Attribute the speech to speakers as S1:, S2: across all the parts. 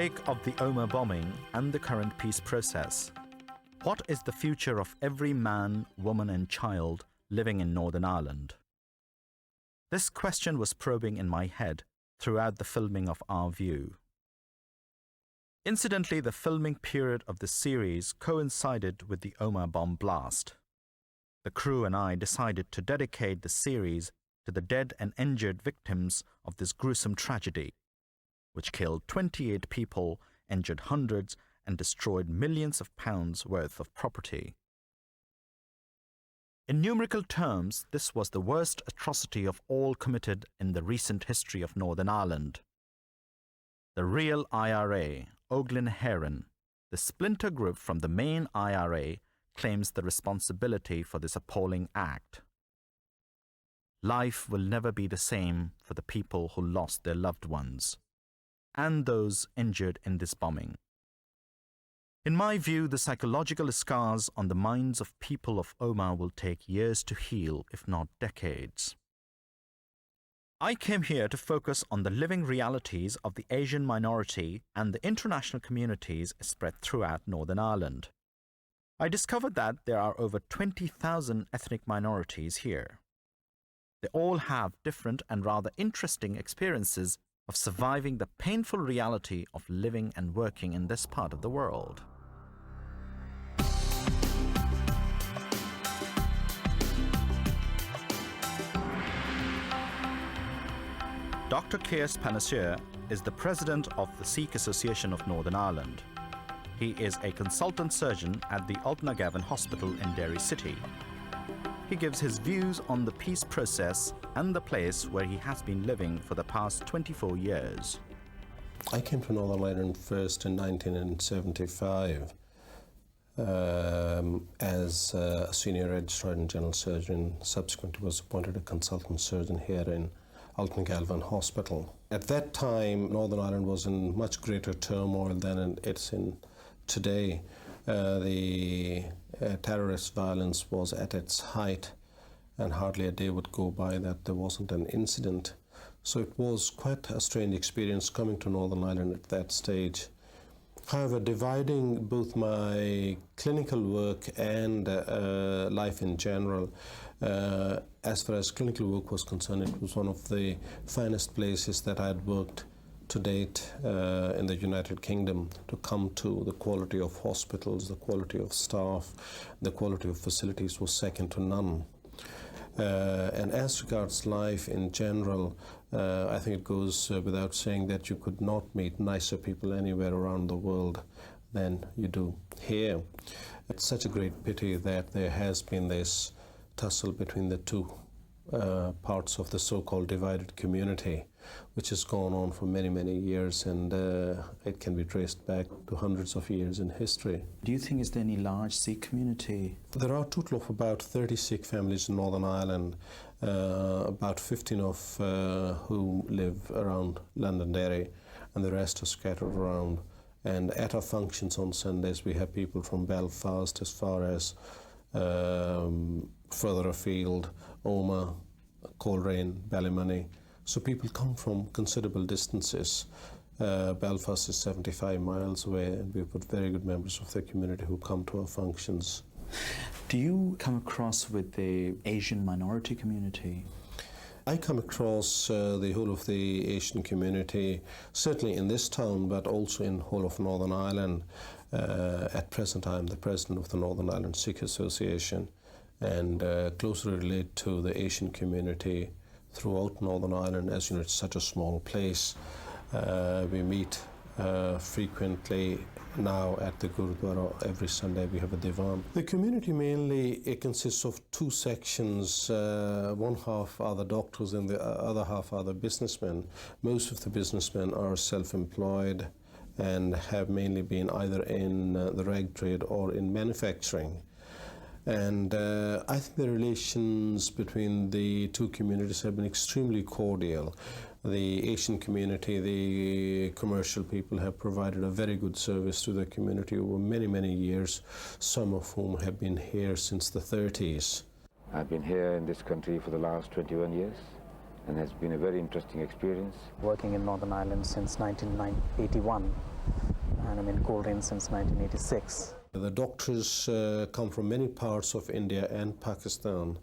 S1: wake of the Omagh bombing and the current peace process, what is the future of every man, woman and child living in Northern Ireland? This question was probing in my head throughout the filming of Our View. Incidentally, the filming period of the series coincided with the Omagh bomb blast. The crew and I decided to dedicate the series to the dead and injured victims of this gruesome tragedy, which killed 28 people, injured hundreds, and destroyed millions of pounds worth of property. In numerical terms, this was the worst atrocity of all committed in the recent history of Northern Ireland. The real IRA, Oglen Heron, the splinter group from the main IRA, claims the responsibility for this appalling act. Life will never be the same for the people who lost their loved ones and those injured in this bombing. In my view, the psychological scars on the minds of people of Omagh will take years to heal, if not decades. I came here to focus on the living realities of the Asian minority and the international communities spread throughout Northern Ireland. I discovered that there are over 20,000 ethnic minorities here. They all have different and rather interesting experiences of surviving the painful reality of living and working in this part of the world. Dr. K.S. Panacea is the president of the Sikh Association of Northern Ireland. He is a consultant surgeon at the Omagh Hospital in Derry City. He gives his views on the peace process and the place where he has been living for the past 24 years.
S2: I came to Northern Ireland first in 1975 as a senior registrar and general surgeon. Subsequently was appointed a consultant surgeon here in Omagh Hospital. At that time, Northern Ireland was in much greater turmoil than it's in today. The terrorist violence was at its height, and hardly a day would go by that there wasn't an incident. So it was quite a strange experience coming to Northern Ireland at that stage. However, dividing both my clinical work and life in general, as far as clinical work was concerned, it was one of the finest places that I had worked to date in the United Kingdom. To come to, the quality of hospitals, the quality of staff, the quality of facilities was second to none. And as regards life in general, I think it goes without saying that you could not meet nicer people anywhere around the world than you do here. It's such a great pity that there has been this tussle between the two parts of the so-called divided community, which has gone on for many, many years, and it can be traced back to hundreds of years in history.
S1: Do you think is there any large Sikh community?
S2: There are a total of about 30 Sikh families in Northern Ireland, about 15 of who live around Londonderry, and the rest are scattered around. And at our functions on Sundays, we have people from Belfast as far as further afield, Omagh, Coleraine, Ballymoney. So people come from considerable distances. Belfast is 75 miles away, and we've got very good members of the community who come to our functions.
S1: Do you come across with the Asian minority community?
S2: I come across the whole of the Asian community, certainly in this town, but also in the whole of Northern Ireland. At present, I am the president of the Northern Ireland Sikh Association, and closely relate to the Asian community throughout Northern Ireland. As you know, it's such a small place. We meet frequently now at the Gurudwara. Every Sunday we have a divan. The community mainly, it consists of two sections. One half are the doctors and the other half are the businessmen. Most of the businessmen are self-employed and have mainly been either in the rag trade or in manufacturing. And I think the relations between the two communities have been extremely cordial. The Asian community, the commercial people have provided a very good service to the community over many, many years, some of whom have been here since the 30s.
S3: I've been here in this country for the last 21 years, and it's been a very interesting experience.
S4: Working in Northern Ireland since 1981, and I'm in Coleraine since 1986.
S2: The doctors come from many parts of India and Pakistan.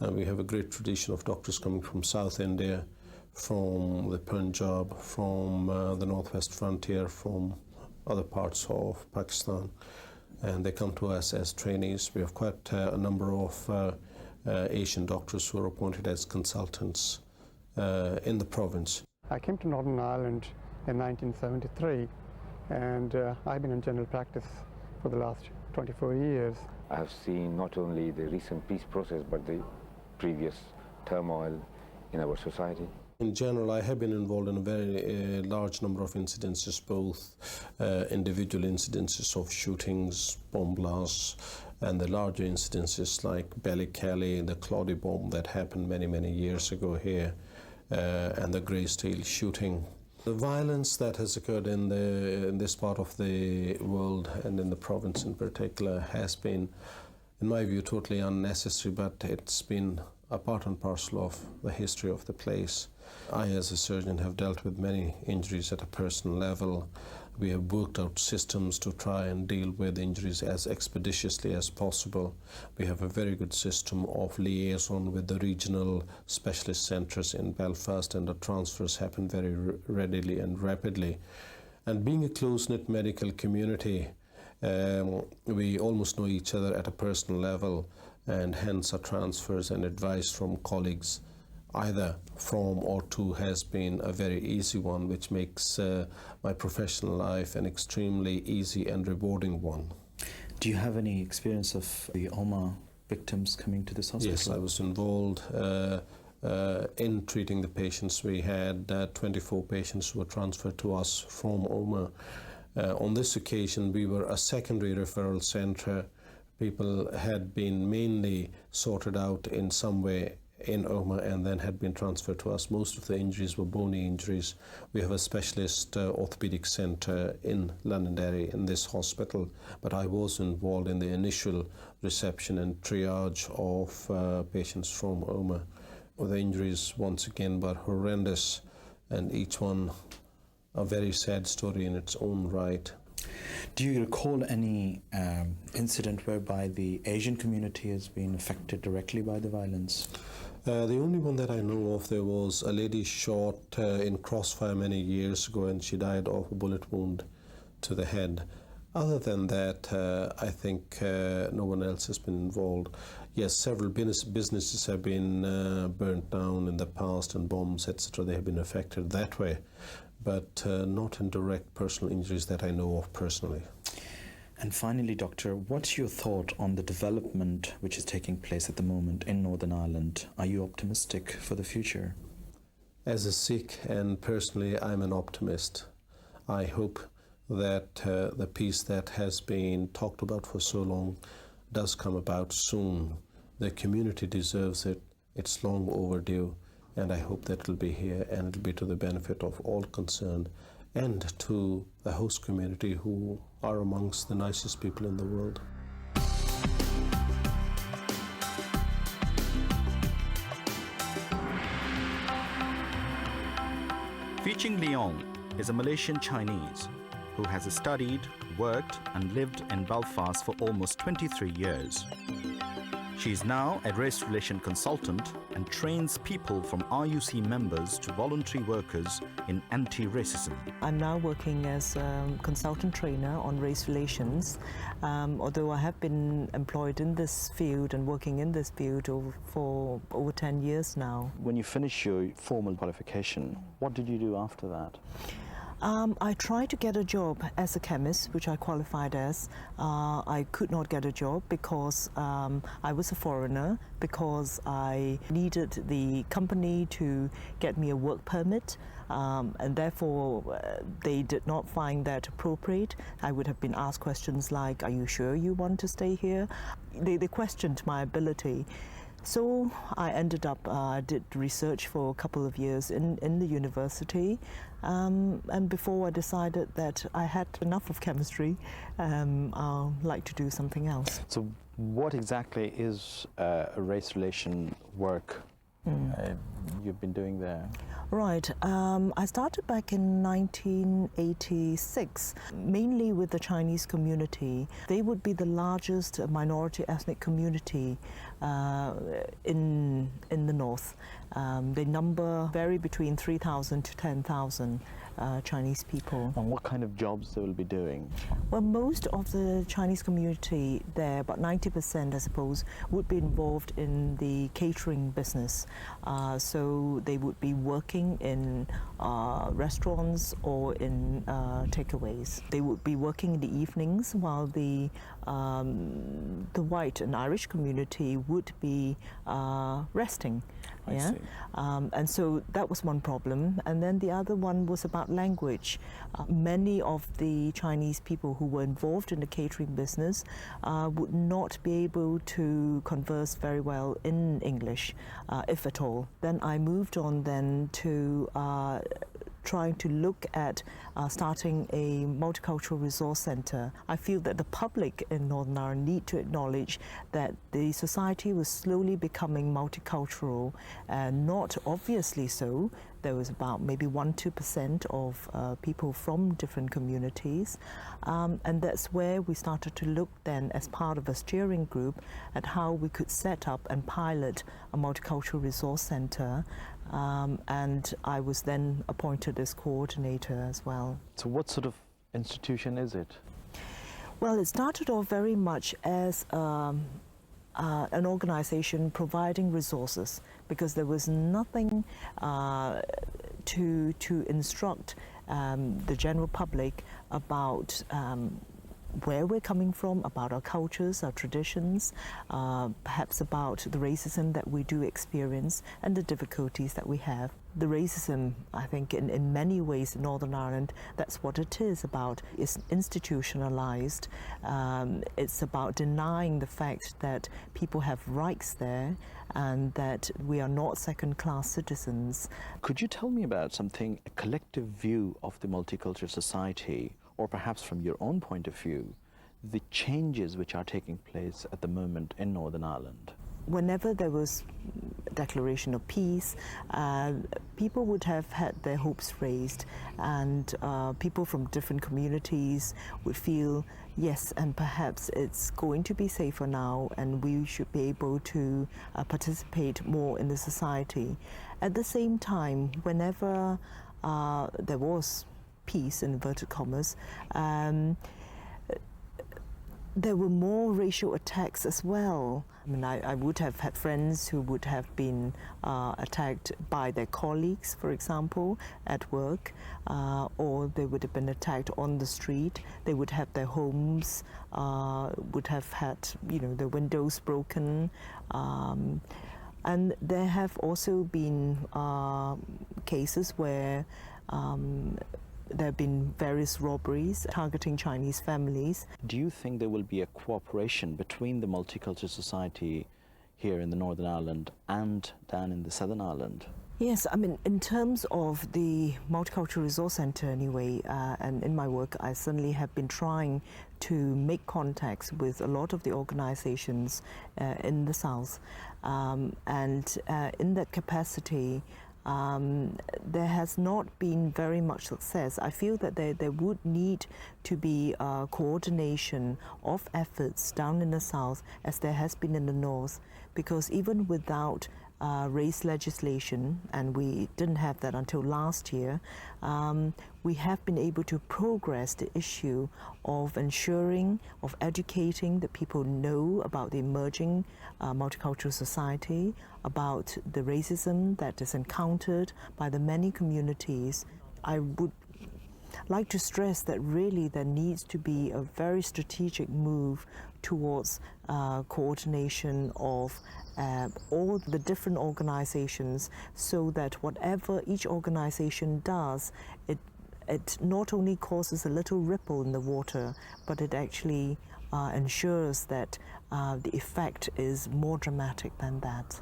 S2: We have a great tradition of doctors coming from South India, from the Punjab, from the northwest frontier, from other parts of Pakistan, and they come to us as trainees. We have quite a number of Asian doctors who are appointed as consultants in the province.
S4: I came to Northern Ireland in 1973, and I've been in general practice for the last 24 years.
S3: I have seen not only the recent peace process, but the previous turmoil in our society.
S2: In general, I have been involved in a very large number of incidences, both individual incidences of shootings, bomb blasts, and the larger incidences like Ballykelly, the Claudy bomb that happened many, many years ago here, and the Greysteel shooting. The violence that has occurred in this part of the world and in the province in particular has been, in my view, totally unnecessary, but it's been a part and parcel of the history of the place. I, as a surgeon, have dealt with many injuries at a personal level. We have worked out systems to try and deal with injuries as expeditiously as possible. We have a very good system of liaison with the regional specialist centres in Belfast, and the transfers happen very readily and rapidly. And being a close-knit medical community, we almost know each other at a personal level, and hence our transfers and advice from colleagues either from or to has been a very easy one, which makes my professional life an extremely easy and rewarding one.
S1: Do you have any experience of the Omagh victims coming to this hospital?
S2: Yes, I was involved in treating the patients. We had 24 patients who were transferred to us from Omagh. On this occasion, we were a secondary referral centre. People had been mainly sorted out in some way in Omagh and then had been transferred to us. Most of the injuries were bony injuries. We have a specialist orthopaedic centre in Londonderry in this hospital, but I was involved in the initial reception and triage of patients from Omagh. The injuries, once again, were horrendous, and each one a very sad story in its own right.
S1: Do you recall any incident whereby the Asian community has been affected directly by the violence?
S2: The only one that I know of, there was a lady shot in crossfire many years ago, and she died of a bullet wound to the head. Other than that, I think no one else has been involved. Yes, several businesses have been burnt down in the past, and bombs, etc. They have been affected that way, but not in direct personal injuries that I know of personally.
S1: And finally, Doctor, what's your thought on the development which is taking place at the moment in Northern Ireland? Are you optimistic for the future?
S2: As a Sikh, and personally, I'm an optimist. I hope that the peace that has been talked about for so long does come about soon. The community deserves it. It's long overdue, and I hope that it'll be here, and it'll be to the benefit of all concerned, and to the host community, who are amongst the nicest people in the world.
S1: Feeching Leong is a Malaysian Chinese who has studied, worked and lived in Belfast for almost 23 years. She is now a race relation consultant and trains people from RUC members to voluntary workers in anti-racism.
S5: I'm now working as a consultant trainer on race relations, although I have been employed in this field and working in this field for over 10 years now.
S1: When you finish your formal qualification, what did you do after that?
S5: I tried to get a job as a chemist, which I qualified as. I could not get a job because I was a foreigner, because I needed the company to get me a work permit, and therefore they did not find that appropriate. I would have been asked questions like, are you sure you want to stay here? They questioned my ability. So I ended up, did research for a couple of years in the university, and before I decided that I had enough of chemistry, I'd like to do something else.
S1: So what exactly is a race relation work
S6: you've been doing there?
S5: Right. I started back in 1986, mainly with the Chinese community. They would be the largest minority ethnic community in the north. They vary between 3,000 to 10,000 Chinese people.
S6: And what kind of jobs they will be doing?
S5: Well, most of the Chinese community there, about 90% I suppose, would be involved in the catering business. So they would be working in restaurants or in takeaways. They would be working in the evenings while the white and Irish community would be resting.
S6: I see.
S5: And so that was one problem. And then the other one was about language. Many of the Chinese people who were involved in the catering business would not be able to converse very well in English, if at all. Then I moved on then to trying to look at starting a multicultural resource centre. I feel that the public in Northern Ireland need to acknowledge that the society was slowly becoming multicultural, not obviously so. There was about maybe 1-2% of people from different communities, and that's where we started to look then as part of a steering group at how we could set up and pilot a multicultural resource centre. And I was then appointed as coordinator as well.
S6: So what sort of institution is it?
S5: Well, it started off very much as an organisation providing resources, because there was nothing to instruct the general public about where we're coming from, about our cultures, our traditions, perhaps about the racism that we do experience and the difficulties that we have. The racism, I think, in many ways in Northern Ireland, that's what it is about. It's institutionalised. It's about denying the fact that people have rights there and that we are not second-class citizens.
S6: Could you tell me about something, a collective view of the multicultural society, or perhaps from your own point of view, the changes which are taking place at the moment in Northern Ireland?
S5: Whenever there was a declaration of peace, people would have had their hopes raised, and people from different communities would feel, yes, and perhaps it's going to be safer now and we should be able to participate more in the society. At the same time, whenever there was peace, in inverted commas, there were more racial attacks as well. I mean, I would have had friends who would have been attacked by their colleagues, for example, at work, or they would have been attacked on the street. They would have their homes, would have had, their windows broken. And there have also been cases where there have been various robberies targeting Chinese families.
S6: Do you think there will be a cooperation between the multicultural society here in the Northern Ireland and down in the Southern Ireland?
S5: Yes, I mean, in terms of the Multicultural Resource Centre anyway, and in my work, I certainly have been trying to make contacts with a lot of the organisations in the South. And in that capacity, there has not been very much success. I feel that there would need to be coordination of efforts down in the South as there has been in the North, because even without race legislation, and we didn't have that until last year, we have been able to progress the issue of ensuring, of educating that people know about the emerging multicultural society, about the racism that is encountered by the many communities. I would like to stress that really there needs to be a very strategic move towards coordination of all the different organizations, so that whatever each organization does, it not only causes a little ripple in the water, but it actually ensures that the effect is more dramatic than that.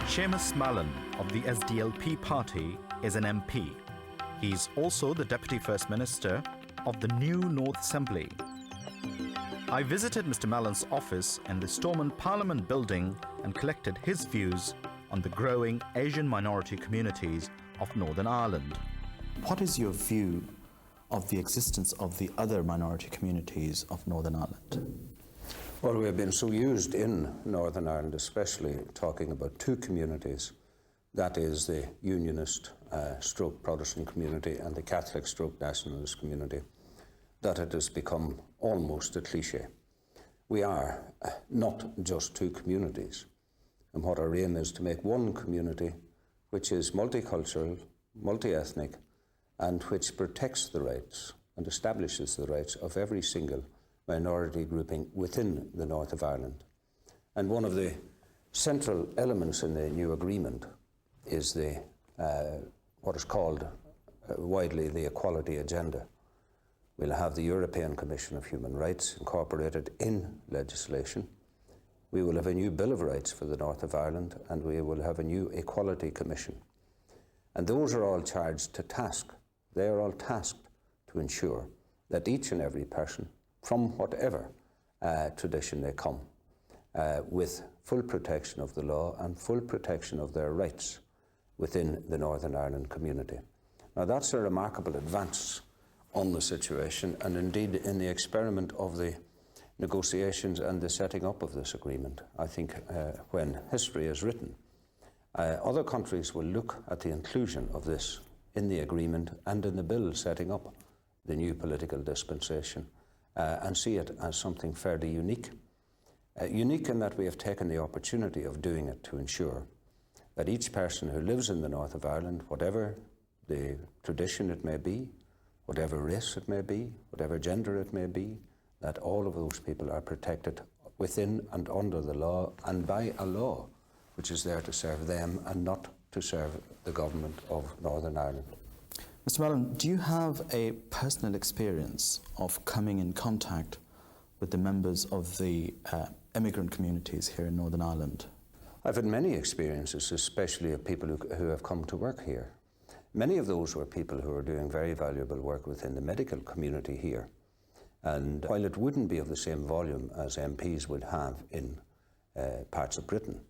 S1: Seamus Mallon of the SDLP party is an MP. He's also the Deputy First Minister of the new North Assembly. I visited Mr. Mallon's office in the Stormont Parliament building and collected his views on the growing Asian minority communities of Northern Ireland.
S6: What is your view of the existence of the other minority communities of Northern Ireland?
S7: Well, we've been so used in Northern Ireland, especially talking about two communities, that is the Unionist stroke Protestant community and the Catholic stroke Nationalist community, that it has become almost a cliche. We are not just two communities, and what our aim is to make one community which is multicultural, multi-ethnic, and which protects the rights and establishes the rights of every single minority grouping within the north of Ireland. And one of the central elements in the new agreement is the what is called widely the equality agenda. We'll have the European Commission of Human Rights incorporated in legislation. We will have a new Bill of Rights for the north of Ireland, and we will have a new Equality Commission. And those are all charged to task. They are all tasked to ensure that each and every person, from whatever tradition they come, with full protection of the law and full protection of their rights within the Northern Ireland community. Now that's a remarkable advance on the situation, and indeed in the experiment of the negotiations and the setting up of this agreement. I think when history is written, other countries will look at the inclusion of this in the agreement and in the bill setting up the new political dispensation and see it as something fairly unique. Unique in that we have taken the opportunity of doing it to ensure that each person who lives in the north of Ireland, whatever the tradition it may be, whatever race it may be, whatever gender it may be, that all of those people are protected within and under the law and by a law which is there to serve them and not to serve the government of Northern Ireland.
S6: Mr. Mallon, do you have a personal experience of coming in contact with the members of the immigrant communities here in Northern Ireland?
S7: I've had many experiences, especially of people who have come to work here. Many of those were people who are doing very valuable work within the medical community here. And while it wouldn't be of the same volume as MPs would have in parts of Britain,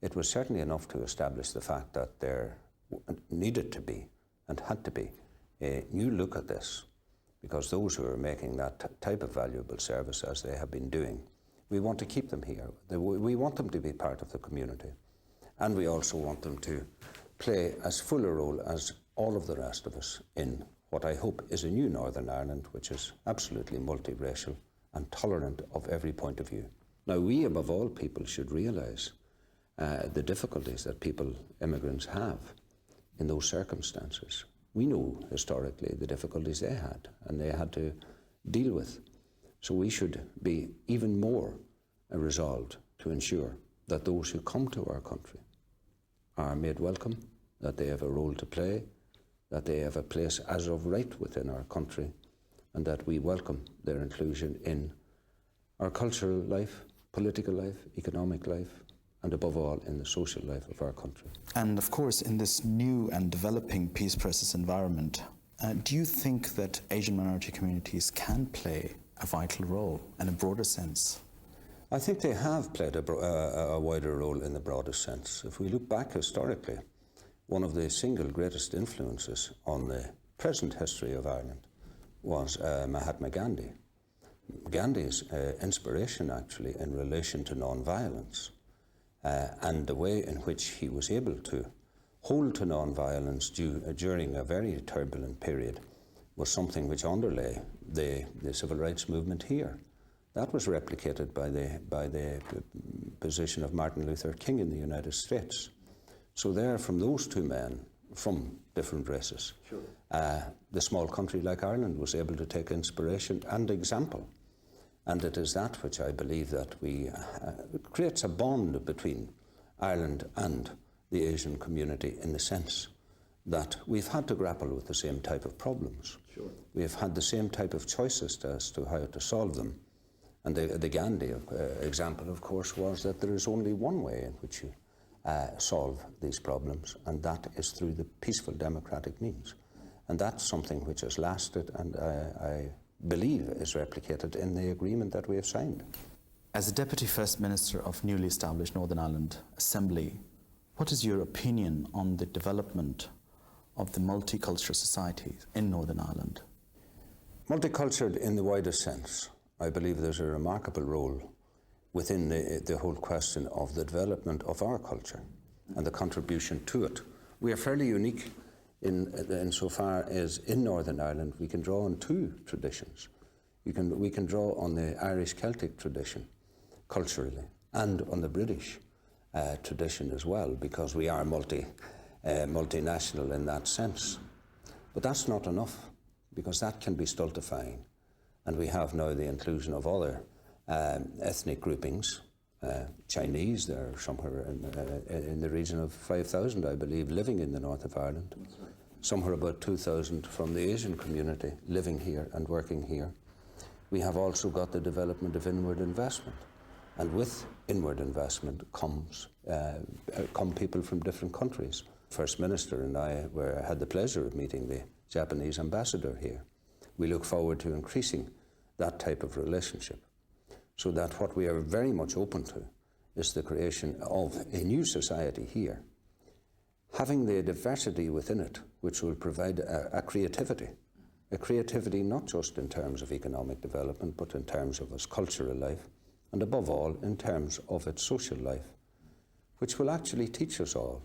S7: it was certainly enough to establish the fact that there needed to be and had to be a new look at this, because those who are making that type of valuable service as they have been doing, we want to keep them here. We want them to be part of the community, and we also want them to play as full a role as all of the rest of us in what I hope is a new Northern Ireland, which is absolutely multiracial and tolerant of every point of view. Now, we above all people should realise the difficulties that immigrants have in those circumstances. We know historically the difficulties they had and they had to deal with. So we should be even more resolved to ensure that those who come to our country are made welcome, that they have a role to play, that they have a place as of right within our country, and that we welcome their inclusion in our cultural life, political life, economic life, and above all in the social life of our country.
S6: And of course, in this new and developing peace process environment, do you think that Asian minority communities can play a vital role in a broader sense?
S7: I think they have played a wider role in the broadest sense. If we look back historically, one of the single greatest influences on the present history of Ireland was Mahatma Gandhi. Gandhi's inspiration actually in relation to non-violence and the way in which he was able to hold to non-violence during a very turbulent period was something which underlay the civil rights movement here. That was replicated by the position of Martin Luther King in the United States. So there, from those two men, from different races, sure. The small country like Ireland was able to take inspiration and example. And it is that which I believe that creates a bond between Ireland and the Asian community, in the sense that we've had to grapple with the same type of problems. Sure. We've had the same type of choices as to how to solve them. And the Gandhi example, of course, was that there is only one way in which you solve these problems, and that is through the peaceful democratic means. And that's something which has lasted, and I believe is replicated in the agreement that we have signed.
S6: As the Deputy First Minister of newly established Northern Ireland Assembly, what is your opinion on the development of the multicultural societies in Northern Ireland?
S7: Multicultural in the widest sense, I believe there's a remarkable role within the whole question of the development of our culture and the contribution to it. We are fairly unique insofar as in Northern Ireland we can draw on two traditions. We can draw on the Irish Celtic tradition culturally and on the British tradition as well, because we are multinational in that sense. But that's not enough, because that can be stultifying. And we have now the inclusion of other ethnic groupings. Chinese, there are somewhere in the region of 5,000, I believe, living in the north of Ireland. Somewhere about 2,000 from the Asian community living here and working here. We have also got the development of inward investment. And with inward investment come people from different countries. First Minister and I had the pleasure of meeting the Japanese ambassador here. We look forward to increasing that type of relationship, so that what we are very much open to is the creation of a new society here, having the diversity within it, which will provide a creativity not just in terms of economic development, but in terms of its cultural life, and above all in terms of its social life, which will actually teach us all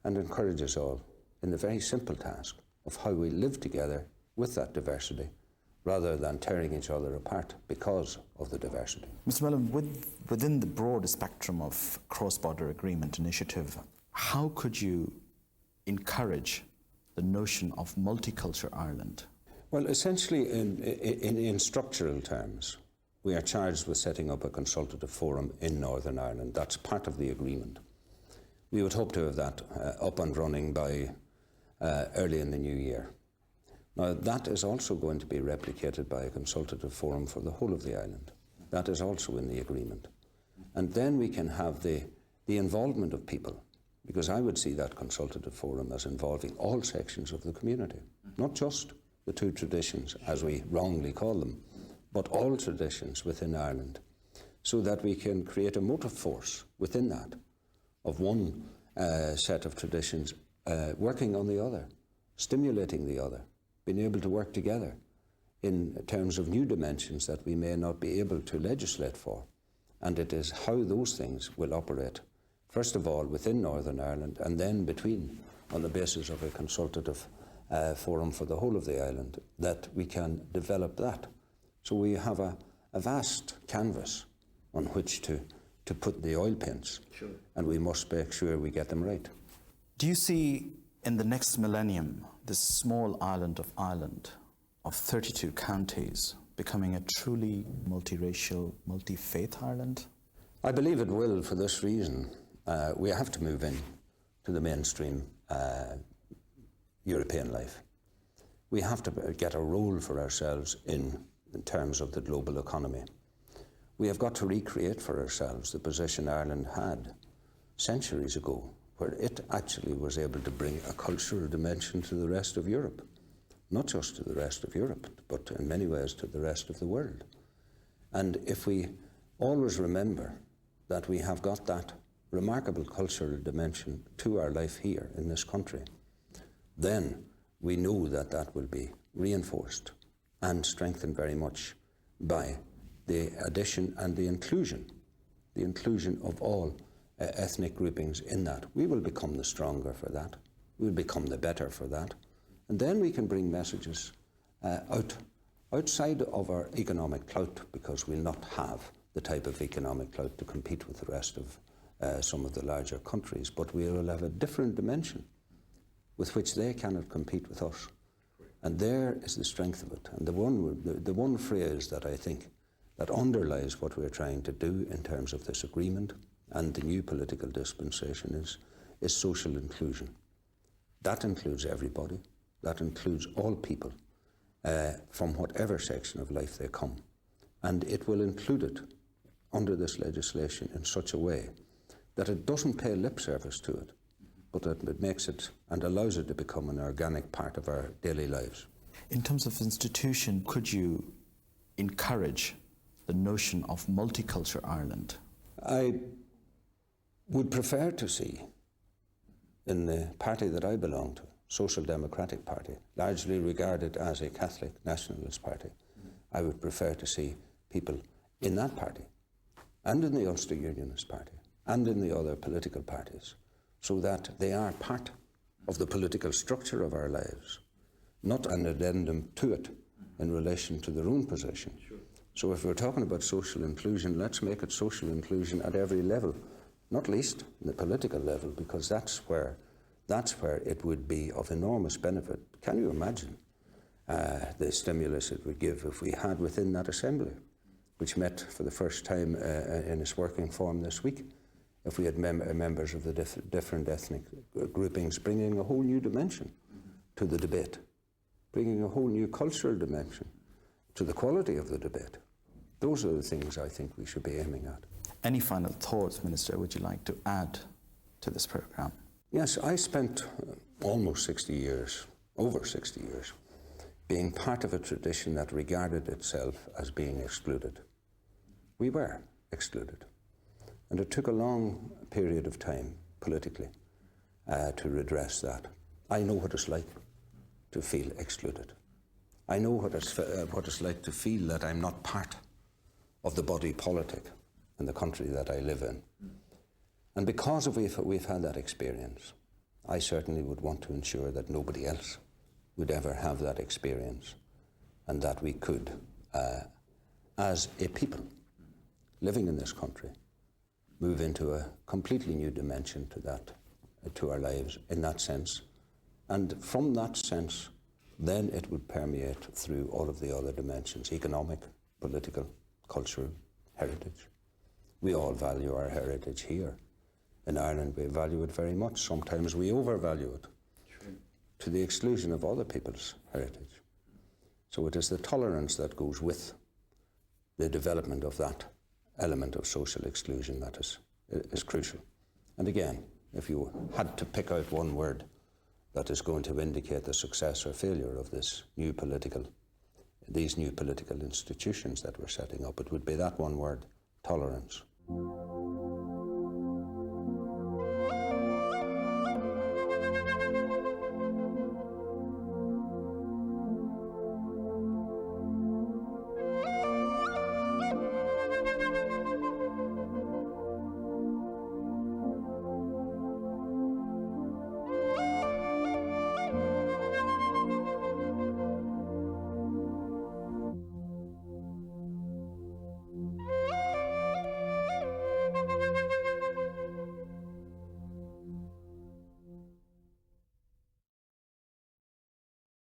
S7: and encourage us all in the very simple task of how we live together with that diversity, rather than tearing each other apart because of the diversity.
S6: Mr. Mellon, within the broad spectrum of cross-border agreement initiative, how could you encourage the notion of multicultural Ireland?
S7: Well, essentially, in structural terms, we are charged with setting up a consultative forum in Northern Ireland. That's part of the agreement. We would hope to have that up and running by early in the new year. Now, that is also going to be replicated by a consultative forum for the whole of the island. That is also in the agreement. And then we can have the involvement of people, because I would see that consultative forum as involving all sections of the community, not just the two traditions, as we wrongly call them, but all traditions within Ireland, so that we can create a motive force within that of one set of traditions working on the other, stimulating the other, being able to work together in terms of new dimensions that we may not be able to legislate for. And it is how those things will operate, first of all within Northern Ireland, and then between, on the basis of a consultative forum for the whole of the island, that we can develop that. So we have a vast canvas on which to put the oil paints, sure. And we must make sure we get them right.
S6: Do you see in the next millennium this small island of Ireland of 32 counties becoming a truly multiracial, multi-faith Ireland?
S7: I believe it will, for this reason. We have to move in to the mainstream European life. We have to get a role for ourselves in terms of the global economy. We have got to recreate for ourselves the position Ireland had centuries ago, where it actually was able to bring a cultural dimension to the rest of Europe. Not just to the rest of Europe, but in many ways to the rest of the world. And if we always remember that we have got that remarkable cultural dimension to our life here in this country, then we know that that will be reinforced and strengthened very much by the addition and the inclusion of all ethnic groupings in that. We will become the stronger for that. We will become the better for that. And then we can bring messages outside of our economic clout, because we'll not have the type of economic clout to compete with the rest of some of the larger countries, but we will have a different dimension with which they cannot compete with us. And there is the strength of it. And the one phrase that I think that underlies what we're trying to do in terms of this agreement and the new political dispensation is social inclusion. That includes everybody. That includes all people from whatever section of life they come. And it will include it under this legislation in such a way that it doesn't pay lip service to it, but that it makes it and allows it to become an organic part of our daily lives.
S6: In terms of institution, could you encourage the notion of multicultural Ireland?
S7: I would prefer to see in the party that I belong to, Social Democratic Party, largely regarded as a Catholic nationalist party, I would prefer to see people in that party and in the Ulster Unionist Party and in the other political parties, so that they are part of the political structure of our lives, not an addendum to it in relation to their own position. Sure. So if we're talking about social inclusion, let's make it social inclusion at every level, not least the political level, because that's where it would be of enormous benefit. Can you imagine the stimulus it would give if we had within that assembly, which met for the first time in its working form this week, if we had members of the different ethnic groupings bringing a whole new dimension to the debate, bringing a whole new cultural dimension to the quality of the debate. Those are the things I think we should be aiming at.
S6: Any final thoughts, Minister, would you like to add to this programme?
S7: Yes, I spent almost 60 years, over 60 years, being part of a tradition that regarded itself as being excluded. We were excluded. And it took a long period of time, politically, to redress that. I know what it's like to feel excluded. I know what it's like to feel that I'm not part of the body politic in the country that I live in. And because we've had that experience, I certainly would want to ensure that nobody else would ever have that experience, and that we could, as a people living in this country, move into a completely new dimension to our lives in that sense. And from that sense, then it would permeate through all of the other dimensions: economic, political, cultural, heritage. We all value our heritage here. In Ireland, we value it very much. Sometimes we overvalue it, to the exclusion of other people's heritage. So it is the tolerance that goes with the development of that element of social exclusion that is crucial. And again, if you had to pick out one word that is going to indicate the success or failure of these new political institutions that we're setting up, it would be that one word: tolerance.